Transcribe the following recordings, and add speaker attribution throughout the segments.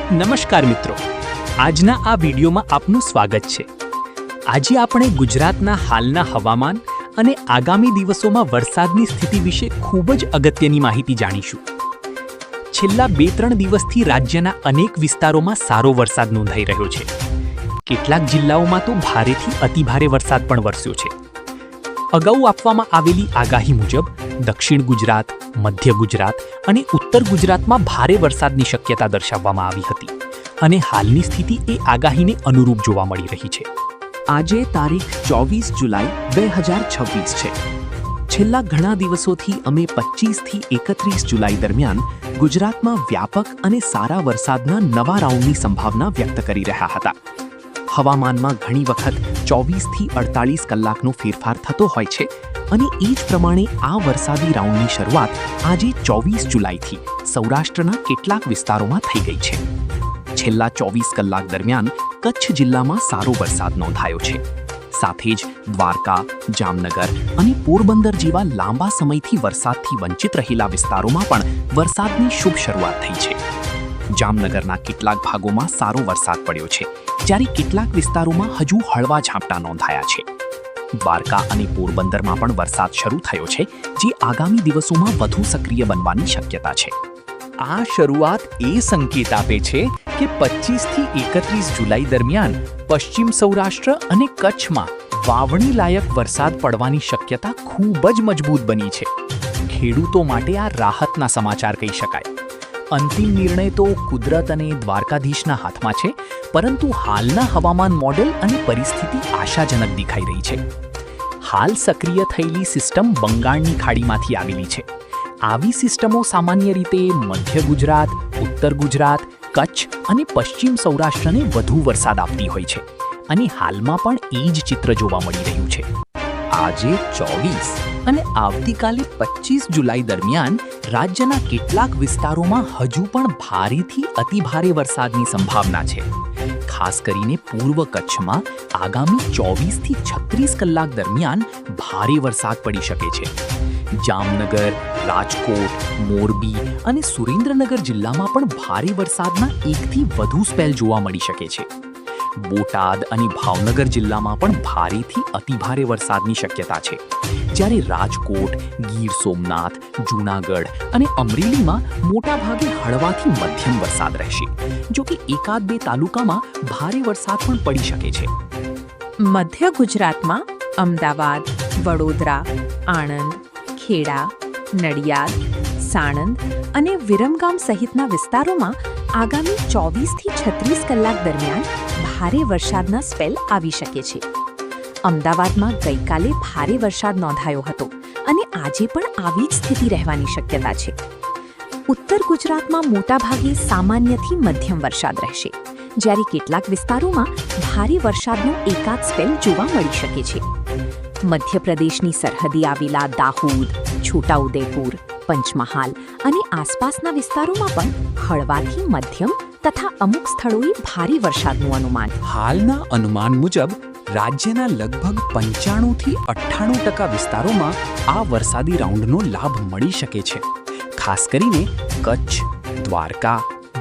Speaker 1: નમસ્કાર મિત્રો, આજના આ વિડીયોમાં આપનું સ્વાગત છે। આજે આપણે ગુજરાતના હાલના હવામાન અને આગામી દિવસોમાં વરસાદની સ્થિતિ વિશે ખૂબ જ અગત્યની માહિતી જાણીશું। છેલ્લા 2-3 દિવસથી રાજ્યના અનેક વિસ્તારોમાં સારો વરસાદ નોંધાઈ રહ્યો છે। કેટલાક જિલ્લાઓમાં તો ભારેથી અતિભારે વરસાદ પણ વરસ્યો છે। અગાઉ આપવામાં આવેલી આગાહી મુજબ દક્ષિણ ગુજરાત, મધ્ય ગુજરાત અને ઉત્તર ગુજરાતમાં ભારે વરસાદની શક્યતા દર્શાવવામાં આવી હતી અને હાલની સ્થિતિ એ આગાહીને અનુરૂપ જોવા મળી રહી છે। આજે તારીખ 24 જુલાઈ 2026 છે। છેલ્લા ઘણા દિવસોથી અમે 25 થી 31 જુલાઈ દરમિયાન ગુજરાતમાં વ્યાપક અને સારા વરસાદના નવા રાઉન્ડની સંભાવના વ્યક્ત કરી રહ્યા હતા। હવામાનમાં ઘણી વખત 24 થી 48 કલાકનો ફેરફાર થતો હોય છે અને એ જ પ્રમાણે આ વરસાદી રાઉન્ડની શરૂઆત આજે 24 જુલાઈથી સૌરાષ્ટ્રના કેટલાક વિસ્તારોમાં થઈ ગઈ છે। છેલ્લા 24 કલાક દરમિયાન કચ્છ જિલ્લામાં સારો વરસાદ નોંધાયો છે। સાથે જ દ્વારકા, જામનગર અને પોરબંદર જેવા લાંબા સમયથી વરસાદથી વંચિત રહેલા વિસ્તારોમાં પણ વરસાદની શુભ શરૂઆત થઈ છે। જામનગરના કેટલાક ભાગોમાં સારો વરસાદ પડ્યો છે, જ્યારે કેટલાક વિસ્તારોમાં હજુ હળવા ઝાપટા નોંધાયા છે। દ્વારકા અને પોરબંદરમાં પણ વરસાદ શરૂ થયો છે, જે આગામી દિવસોમાં વધુ સક્રિય બનવાની શક્યતા છે। આ શરૂઆત એ સંકેત આપે છે કે 25 થી 31 જુલાઈ દરમિયાન પશ્ચિમ સૌરાષ્ટ્ર અને કચ્છમાં વાવણી લાયક વરસાદ પડવાની શક્યતા ખૂબ જ મજબૂત બની છે। ખેડૂતો માટે આ રાહતના સમાચાર કહી શકાય। અંતિમ નિર્ણય તો કુદરત અને દ્વારકાધીશના હાથમાં છે, પરંતુ હાલના હવામાન મોડેલ અને પરિસ્થિતિ આશાજનક દેખાઈ રહી છે। હાલ સક્રિય થયેલી સિસ્ટમ બંગાળની ખાડીમાંથી આવેલી છે। આવી સિસ્ટમો સામાન્ય રીતે મધ્ય ગુજરાત, ઉત્તર ગુજરાત, કચ્છ અને પશ્ચિમ સૌરાષ્ટ્રને વધુ વરસાદ આપતી હોય છે અને હાલમાં પણ એ જ ચિત્ર જોવા મળી રહ્યું છે। આજે 24 અને આવતીકાલે 25 જુલાઈ દરમિયાન રાજ્યના કેટલાક વિસ્તારોમાં હજુ પણ ભારેથી અતિભારે વરસાદની સંભાવના છે। ખાસ કરીને પૂર્વ કચ્છમાં આગામી 24 થી 36 કલાક દરમિયાન ભારે વરસાદ પડી શકે છે। જામનગર, રાજકોટ, મોરબી અને સુરેન્દ્રનગર જિલ્લામાં પણ ભારે વરસાદના એકથી વધુ સ્પેલ જોવા મળી શકે છે। બોટાદ અને ભાવનગર જિલ્લામાં પણ ભારેથી અતિભારે વરસાદની શક્યતા છે, જ્યારે રાજકોટ, ગીર સોમનાથ, જૂનાગઢ અને અમરેલીમાં મોટાભાગે હળવાથી મધ્યમ વરસાદ રહેશે, જો કે 1-2 તાલુકામાં ભારે વરસાદ પણ પડી શકે છે।
Speaker 2: મધ્ય ગુજરાતમાં અમદાવાદ, વડોદરા, આણંદ, ખેડા, નડિયાદ, સાણંદ અને વિરમગામ સહિતના વિસ્તારોમાં આગામી 24 થી 36 કલાક દરમિયાન ભારે વરસાદના સ્પેલ આવી શકે છે। અમદાવાદમાં ગઈકાલે ભારે વરસાદ નોંધાયો હતો અને આજે પણ આવી જ સ્થિતિ રહેવાની શક્યતા છે। ઉત્તર ગુજરાતમાં મોટાભાગે સામાન્યથી મધ્યમ વરસાદ રહેશે, જ્યારે કેટલાક વિસ્તારોમાં ભારે વરસાદનો એકાદ સ્પેલ જોવા મળી શકે છે। મધ્યપ્રદેશની સરહદે આવેલા દાહોદ, છોટાઉદેપુર, પંચમહાલ અને આસપાસના વિસ્તારોમાં પણ હળવાથી મધ્યમ તથા અમુક સ્થળોએ ભારે વરસાદનું અનુમાન।
Speaker 1: હાલના અનુમાન મુજબ રાજ્યના લગભગ 95 થી 98% વિસ્તારોમાં આ વરસાદી રાઉન્ડનો લાભ મળી શકે છે। ખાસ કરીને કચ્છ, દ્વારકા,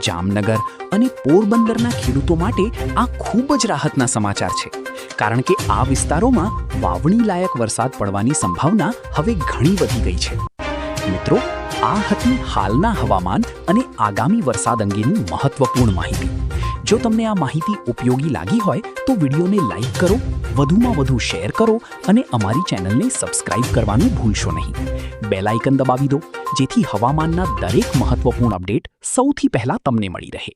Speaker 1: જામનગર અને પોરબંદરના ખેડૂતો માટે આ ખૂબ જ રાહતના સમાચાર છે, કારણ કે આ વિસ્તારોમાં વાવણી લાયક વરસાદ પડવાની સંભાવના હવે ઘણી વધી ગઈ છે। મિત્રો, આ હતી હાલના હવામાન અને આગામી વરસાદ અંગેની મહત્વપૂર્ણ માહિતી। જો તમને આ માહિતી ઉપયોગી લાગી હોય તો વિડીયોને લાઈક કરો, વધુમાં વધુ શેર કરો અને અમારી ચેનલને સબસ્ક્રાઇબ કરવાનું ભૂલશો નહીં। બેલ આઇકન દબાવી દો, જેથી હવામાનના દરેક મહત્વપૂર્ણ અપડેટ સૌથી પહેલા તમને મળી રહે।